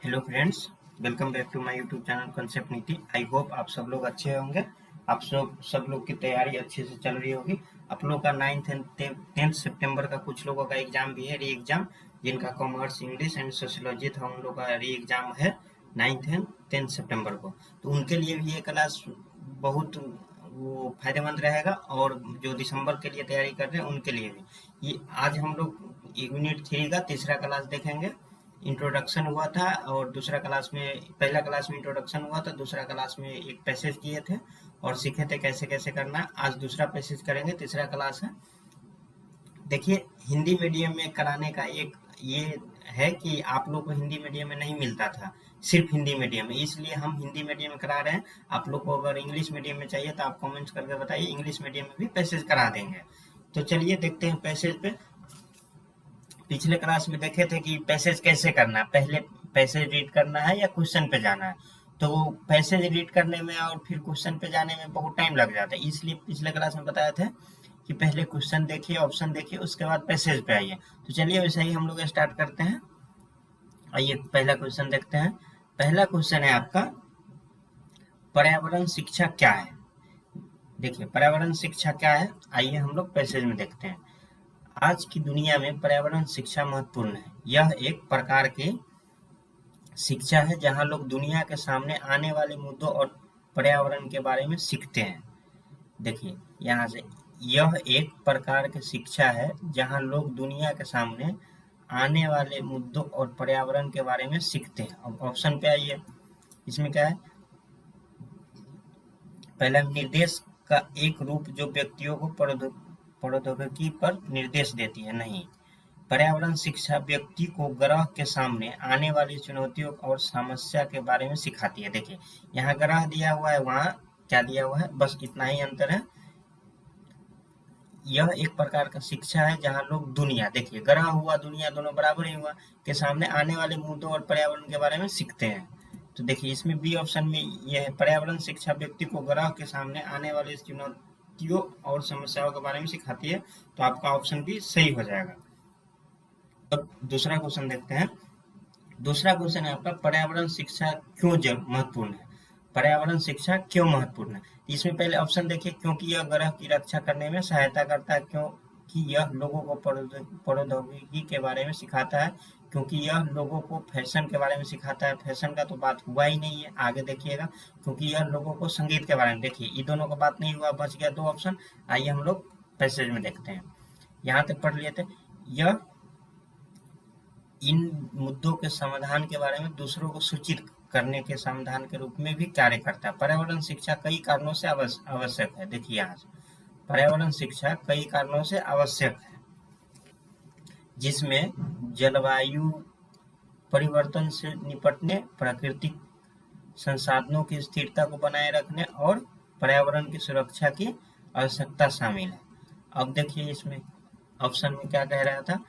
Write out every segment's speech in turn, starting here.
Hello friends, welcome back to my YouTube channel concept Niti. I hope आप सब लोग अच्छे होंगे। आप सब लोग की तैयारी अच्छे से चल रही होगी। आप लोग का 9th एंड 10th सितंबर का कुछ लोगों का एग्जाम भी है, री एग्जाम, जिनका कॉमर्स, इंग्लिश एंड सोशियोलॉजी था, उन लोगों का री एग्जाम है 9th एंड 10th सितंबर को। तो उनके लिए भी ये क्लास बहुत वो फायदेमंद रहेगा, और जो दिसंबर के लिए तैयारी कर रहे हैं उनके लिए भी। ये आज हम लोग यूनिट 3 का तीसरा क्लास देखेंगे। इंट्रोडक्शन हुआ था, और दूसरा क्लास में, पहला क्लास में इंट्रोडक्शन हुआ था, दूसरा क्लास में एक पैसेज किए थे और सीखे थे कैसे कैसे करना है। आज दूसरा पैसेज करेंगे, तीसरा क्लास है। देखिए, हिंदी मीडियम में कराने का एक ये है कि आप लोग को हिंदी मीडियम में नहीं मिलता था, सिर्फ हिंदी मीडियम में, इसलिए हम हिंदी मीडियम में करा रहे हैं। आप लोग को अगर इंग्लिश मीडियम में चाहिए तो आप कमेंट्स करके बताइए, इंग्लिश मीडियम में भी पैसेज करा देंगे। तो चलिए देखते हैं पैसेज पे। पिछले क्लास में देखे थे कि पैसेज कैसे करना है, पहले पैसेज रीड करना है या क्वेश्चन पे जाना है। तो पैसेज रीड करने में और फिर क्वेश्चन पे जाने में बहुत टाइम लग जाता है, इसलिए पिछले क्लास में बताया था कि पहले क्वेश्चन देखिए, ऑप्शन देखिए, उसके बाद पैसेज पे आइए। तो चलिए वैसे ही हम लोग स्टार्ट करते हैं। आइए पहला क्वेश्चन देखते हैं। पहला क्वेश्चन है आपका, पर्यावरण शिक्षा क्या है। देखिए, पर्यावरण शिक्षा क्या है, आइए हम लोग पैसेज में देखते हैं। आज की दुनिया में पर्यावरण शिक्षा महत्वपूर्ण है। यह एक प्रकार की शिक्षा है जहां लोग दुनिया के सामने आने वाले मुद्दों और पर्यावरण के बारे में सीखते हैं। देखिए यहाँ से, यह एक प्रकार की शिक्षा है जहां लोग दुनिया के सामने आने वाले मुद्दों और पर्यावरण के बारे में सीखते हैं। अब ऑप्शन पे आइए, इसमें क्या है। पहला, निर्देश का एक रूप जो व्यक्तियों को प्रौद्योगिकी पर निर्देश देती है। नहीं, पर्यावरण शिक्षा व्यक्ति को ग्रह के सामने आने वाली चुनौतियों और समस्या के बारे में सिखाती है। देखिए, यहाँ ग्रह दिया हुआ है, वहाँ क्या दिया हुआ है, बस इतना ही अंतर है। यह एक प्रकार का शिक्षा है जहाँ लोग दुनिया, देखिए ग्रह हुआ दुनिया दोनों बराबर ही हुआ, के सामने आने वाले मुद्दों और पर्यावरण के बारे में सीखते हैं। तो देखिए इसमें बी ऑप्शन में यह है, पर्यावरण शिक्षा व्यक्ति को ग्रह के सामने आने वाली चुनौतियों और समस्याओं के बारे में सिखाती है। तो आपका ऑप्शन भी सही हो जाएगा। अब दूसरा क्वेश्चन देखते हैं। दूसरा क्वेश्चन है आपका, पर्यावरण शिक्षा क्यों महत्वपूर्ण है। पर्यावरण शिक्षा क्यों महत्वपूर्ण है। इसमें पहले ऑप्शन देखिए, क्योंकि यह ग्रह की रक्षा करने में सहायता करता है, क्योंकि यह लोगों को प्रौद्योगिकी के बारे में सिखाता है, क्योंकि यह लोगों को फैशन के बारे में सिखाता है। फैशन का तो बात हुआ ही नहीं है, आगे देखिएगा। क्योंकि यह लोगों को संगीत के बारे में, देखिए ये दोनों का बात नहीं हुआ, बच गया दो ऑप्शन। आइए हम लोग पैसेज में देखते हैं। यहाँ तक पढ़ लिए थे। यह इन मुद्दों के समाधान के बारे में दूसरों को सूचित करने के समाधान के रूप में भी कार्य करता है। पर्यावरण शिक्षा कई कारणों से आवश्यक है। देखिए यहाँ से, पर्यावरण शिक्षा कई कारणों से आवश्यक है, जिसमें जलवायु परिवर्तन से निपटने, प्राकृतिक संसाधनों की स्थिरता को बनाए रखने और पर्यावरण की सुरक्षा की आवश्यकता शामिल है। अब देखिए इसमें ऑप्शन में क्या कह रहा था,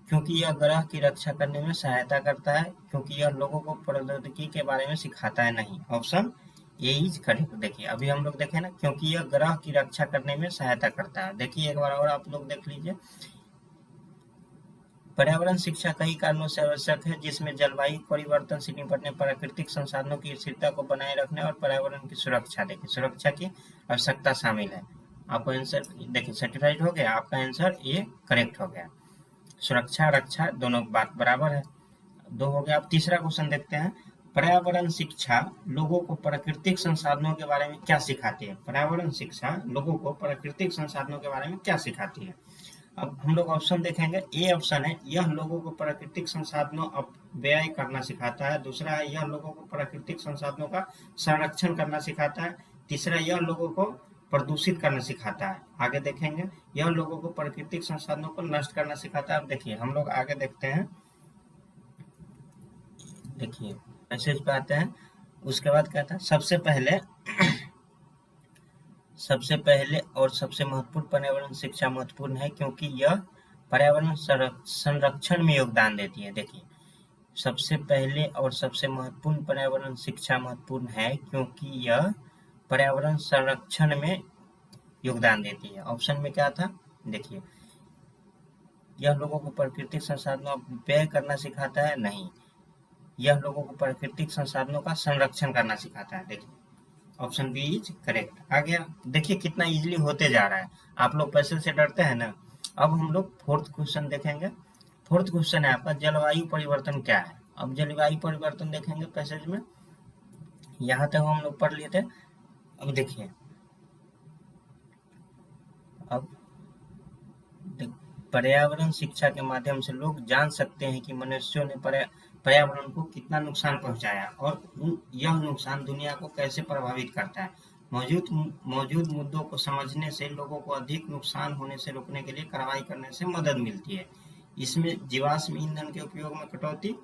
क्योंकि यह ग्रह की रक्षा करने में सहायता करता है, क्योंकि यह लोगों को प्रौद्योगिकी के बारे में सिखाता है। नहीं, ऑप्शन यही करेक्ट। देखिए अभी हम लोग देखें ना, क्योंकि यह ग्रह की रक्षा करने में सहायता करता है। देखिए एक बार और आप लोग देख लीजिए, पर्यावरण शिक्षा कई कारणों से आवश्यक है, जिसमें जलवायु परिवर्तन से निपटने, प्राकृतिक संसाधनों की स्थिरता को बनाए रखने और पर्यावरण की सुरक्षा, देखिए सुरक्षा की आवश्यकता शामिल है। आपको आंसर देखिए सर्टिफाइड हो गया, आपका आंसर ये करेक्ट हो गया। सुरक्षा रक्षा दोनों बात बराबर है, दो हो गया। अब तीसरा क्वेश्चन देखते हैं। पर्यावरण शिक्षा लोगों को प्राकृतिक संसाधनों के बारे में क्या सिखाती है। पर्यावरण शिक्षा लोगों को प्राकृतिक संसाधनों के बारे में क्या सिखाती है। अब हम लोग ऑप्शन देखेंगे। ए ऑप्शन है, यह लोगों को प्राकृतिक संसाधनों अपव्यय करना सिखाता है। दूसरा है, यह लोगों को प्राकृतिक संसाधनों का संरक्षण करना सिखाता है। तीसरा, यह लोगों को प्रदूषित करना सिखाता है। आगे देखेंगे, यह लोगों को प्राकृतिक संसाधनों को नष्ट करना सिखाता है। अब देखिए हम लोग आगे देखते हैं। देखिए मैसेज पे आते हैं, उसके बाद कहता है, सबसे पहले और सबसे महत्वपूर्ण पर्यावरण शिक्षा महत्वपूर्ण है, क्योंकि यह पर्यावरण संरक्षण में योगदान देती है। देखिए सबसे पहले और सबसे महत्वपूर्ण पर्यावरण शिक्षा महत्वपूर्ण है, क्योंकि यह पर्यावरण संरक्षण में योगदान देती है। ऑप्शन में क्या था, देखिए यह लोगों को प्राकृतिक संसाधनों अपव्यय करना सिखाता है। नहीं, यह लोगों को प्राकृतिक संसाधनों का संरक्षण करना सिखाता है। देखिए ऑप्शन बी इज करेक्ट आ गया। देखिए कितना इजीली होते जा रहा है। आप लोग पैसे से डरते हैं ना। अब हम लोग फोर्थ क्वेश्चन देखेंगे। फोर्थ क्वेश्चन है आपका जलवायु परिवर्तन क्या है। अब जलवायु परिवर्तन देखेंगे पैसेज में। यहाँ तक हम लोग पढ़ लिए थे। अब देखिए अब पर्यावरण शिक्षा के माध्यम से लोग जान सकते हैं कि मनुष्यों ने पर्यावरण को कितना नुकसान पहुंचाया और यह नुकसान दुनिया को कैसे प्रभावित करता है। मौजूद मुद्दों को समझने से लोगों को अधिक नुकसान होने से रोकने के लिए कार्रवाई करने से मदद मिलती है। इसमें जीवाश्म ईंधन के उपयोग में कटौती,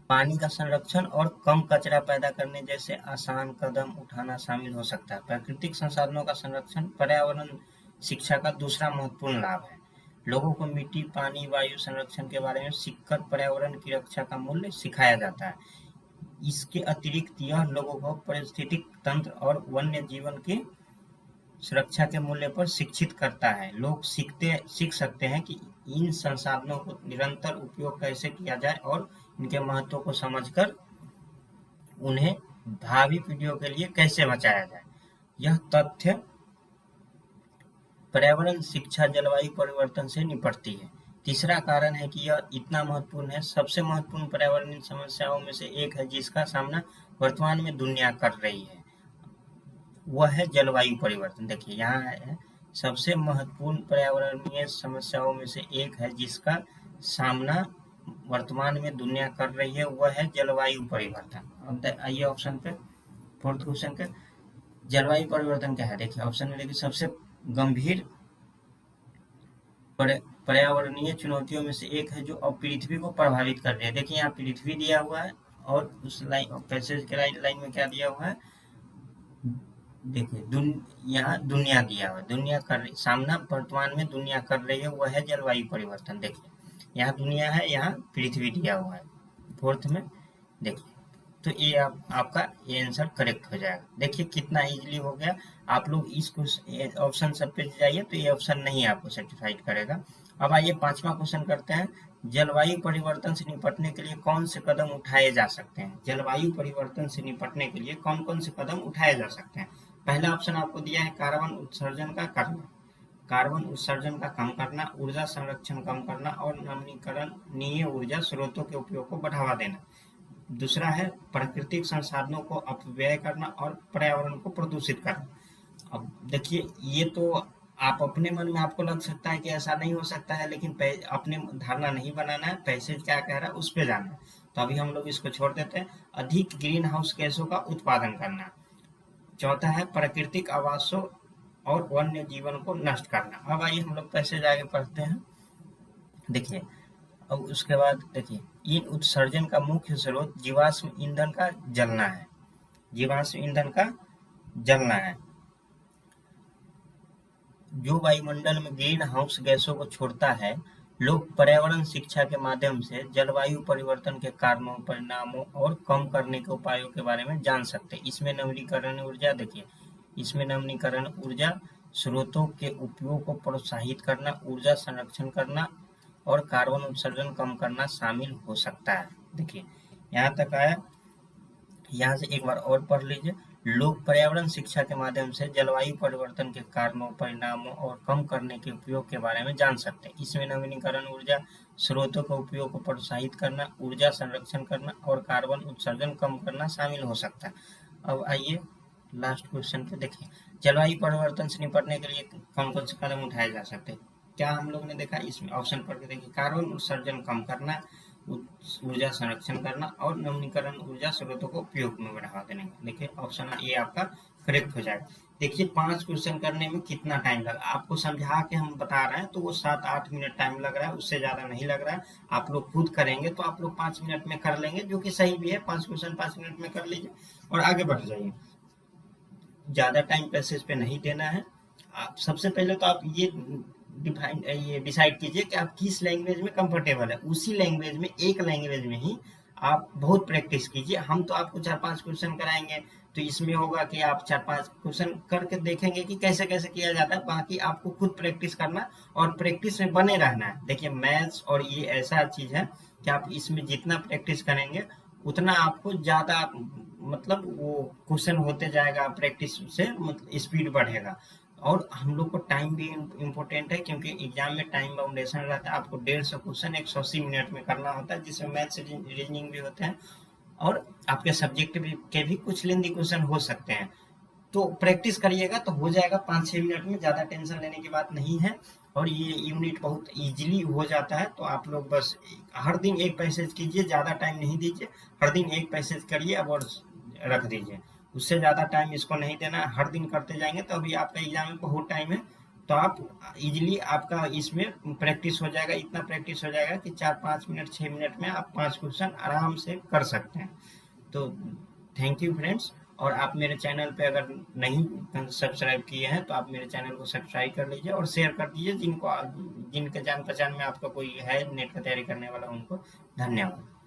पानी का संरक्षण और कम कचरा पैदा करने जैसे आसान कदम उठाना शामिल हो सकता है। प्राकृतिक संसाधनों का संरक्षण पर्यावरण शिक्षा का दूसरा महत्वपूर्ण लाभ है। लोगों को मिट्टी, पानी, वायु संरक्षण के बारे में सीखकर पर्यावरण की रक्षा का मूल्य सिखाया जाता है। इसके अतिरिक्त यह लोगों को पारिस्थितिक तंत्र और वन्य जीवन की सुरक्षा के मूल्य पर शिक्षित करता है। लोग सीख सकते हैं कि इन संसाधनों को निरंतर उपयोग कैसे किया जाए और इनके महत्व को समझकर उन्हें भावी पीढ़ियों के लिए कैसे बचाया जाए। यह तथ्य पर्यावरण शिक्षा जलवायु परिवर्तन से निपटती है। तीसरा कारण है कि यह इतना महत्वपूर्ण है। सबसे महत्वपूर्ण पर्यावरणीय समस्याओं में से एक है जिसका सामना वर्तमान में दुनिया कर रही है, वह है जलवायु परिवर्तन। देखिए यहाँ है सबसे महत्वपूर्ण पर्यावरणीय समस्याओं में से एक है जिसका सामना वर्तमान में दुनिया कर रही है, वह है जलवायु परिवर्तन। अब आइए ऑप्शन पे, फोर्थ क्वेश्चन पे जलवायु परिवर्तन क्या है। देखिए ऑप्शन में देखिए सबसे गंभीर पर्यावरणीय चुनौतियों में से एक है जो अब पृथ्वी को प्रभावित कर रही है। देखिए यहाँ पृथ्वी दिया हुआ है और उस लाइन पैसेज के लाइन में क्या दिया हुआ है। देखिए यहाँ दुनिया दिया हुआ है, दुनिया कर रही सामना वर्तमान में दुनिया कर रही है, वह है जलवायु परिवर्तन। देखिए यहाँ दुनिया है, यहाँ पृथ्वी दिया हुआ है फोर्थ में। देखिए तो ये आपका ये आंसर करेक्ट हो जाएगा। देखिए कितना इजीली हो गया। आप लोग इस ऑप्शन सब पे जाइए तो ये ऑप्शन नहीं आपको सेटिस्फाइड करेगा। अब आइए पांचवा क्वेश्चन करते हैं। जलवायु परिवर्तन से निपटने के लिए कौन से कदम उठाए जा सकते हैं। जलवायु परिवर्तन से निपटने के लिए कौन कौन से कदम उठाए जा सकते हैं। पहला ऑप्शन आपको दिया है कार्बन उत्सर्जन का करना, कार्बन उत्सर्जन का कम करना, ऊर्जा संरक्षण कम करना और नवीकरणीय ऊर्जा स्रोतों के उपयोग को बढ़ावा देना। दूसरा है प्राकृतिक संसाधनों को अपव्यय करना और पर्यावरण को प्रदूषित करना। अब देखिए ये तो आप अपने मन में आपको लग सकता है कि ऐसा नहीं हो सकता है, लेकिन अपने धारणा नहीं बनाना है, पैसे क्या कह रहा है उस पर जाना है। तो अभी हम लोग इसको छोड़ देते हैं। अधिक ग्रीन हाउस गैसों का उत्पादन करना। चौथा है प्राकृतिक आवासों और वन्य जीवन को नष्ट करना। अब आइए हम लोग पैसे आगे पढ़ते हैं। देखिए अब उसके बाद देखिए इन उत्सर्जन का मुख्य स्रोत जीवाश्म ईंधन का जलना है, जीवाश्म ईंधन का जलना है जो वायुमंडल में ग्रीन हाउस गैसों को छोड़ता है। लोग पर्यावरण शिक्षा के माध्यम से जलवायु परिवर्तन के कारणों, परिणामों और कम करने के उपायों के बारे में जान सकते हैं। इसमें नवीकरणीय ऊर्जा, देखिए इसमें नवीकरण ऊर्जा स्रोतों के उपयोग को प्रोत्साहित करना, ऊर्जा संरक्षण करना और कार्बन उत्सर्जन कम करना शामिल हो सकता है। देखिए यहाँ तक आया। यहाँ से एक बार और पढ़ लीजिए। लोग पर्यावरण शिक्षा के माध्यम से जलवायु परिवर्तन के कारणों, परिणामों और कम करने के उपयोग के बारे में जान सकते हैं। इसमें नवीकरण ऊर्जा स्रोतों के उपयोग को प्रोत्साहित करना, ऊर्जा संरक्षण करना और कार्बन उत्सर्जन कम करना शामिल हो सकता है। अब आइए लास्ट क्वेश्चन पे देखिए जलवायु परिवर्तन से निपटने के लिए कौन कौन से कदम उठाए जा सकते हैं। क्या हम लोग ने देखा इसमें ऑप्शन पढ़ के देखिए कार्बन उत्सर्जन कम करना, ऊर्जा संरक्षण करना और नवीकरण ऊर्जा स्रोतों को उपयोग में बढ़ावा देने का। देखिए ऑप्शन ये आपका करेक्ट हो जाएगा। देखिए 5 क्वेश्चन करने में कितना टाइम लगा, आपको समझा के हम बता रहे हैं तो वो 7-8 मिनट टाइम लग रहा है, उससे ज्यादा नहीं लग रहा है। आप लोग खुद करेंगे तो आप लोग 5 मिनट में कर लेंगे, जो कि सही भी है। 5 क्वेश्चन 5 मिनट में कर लीजिए और आगे बढ़ जाइए। ज्यादा टाइम पैसेज पे नहीं देना है। आप सबसे पहले तो आप ये डिसाइड कीजिए कि आप किस लैंग्वेज में कंफर्टेबल है। उसी लैंग्वेज में, एक लैंग्वेज में ही आप बहुत प्रैक्टिस कीजिए। हम तो आपको 4-5 क्वेश्चन कराएंगे तो इसमें होगा कि आप 4-5 क्वेश्चन करके देखेंगे कि कैसे कैसे किया जाता है। बाकी आपको खुद प्रैक्टिस करना और प्रैक्टिस में बने रहना है। देखिए मैथ्स और ये ऐसा चीज है कि आप इसमें जितना प्रैक्टिस करेंगे उतना आपको ज्यादा मतलब वो क्वेश्चन होते जाएगा, प्रैक्टिस से मतलब स्पीड बढ़ेगा। और हम लोग को टाइम भी इम्पोर्टेंट है, क्योंकि एग्जाम में टाइम बाउंडेशन रहता है। आपको 150 क्वेश्चन 180 मिनट में करना होता है, जिसमें मैथ्स रीजनिंग भी होते हैं और आपके सब्जेक्ट भी के भी कुछ लेंदी क्वेश्चन हो सकते हैं। तो प्रैक्टिस करिएगा तो हो जाएगा 5-6 मिनट में, ज़्यादा टेंशन लेने की बात नहीं है। और ये यूनिट बहुत इजीली हो जाता है। तो आप लोग बस हर दिन एक पैसेज कीजिए, ज़्यादा टाइम नहीं दीजिए। हर दिन एक पैसेज करिए अब और रख दीजिए, उससे ज़्यादा टाइम इसको नहीं देना है। हर दिन करते जाएंगे तो अभी आपका एग्जाम में बहुत टाइम है, तो आप इजीली आपका इसमें प्रैक्टिस हो जाएगा। इतना प्रैक्टिस हो जाएगा कि 4-5 मिनट 6 मिनट में आप 5 क्वेश्चन आराम से कर सकते हैं। तो थैंक यू फ्रेंड्स। और आप मेरे चैनल पे अगर नहीं सब्सक्राइब किए हैं तो आप मेरे चैनल को सब्सक्राइब कर लीजिए और शेयर कर दीजिए जिनके जान पहचान में आपका कोई है नेट का तैयारी करने वाला, उनको धन्यवाद।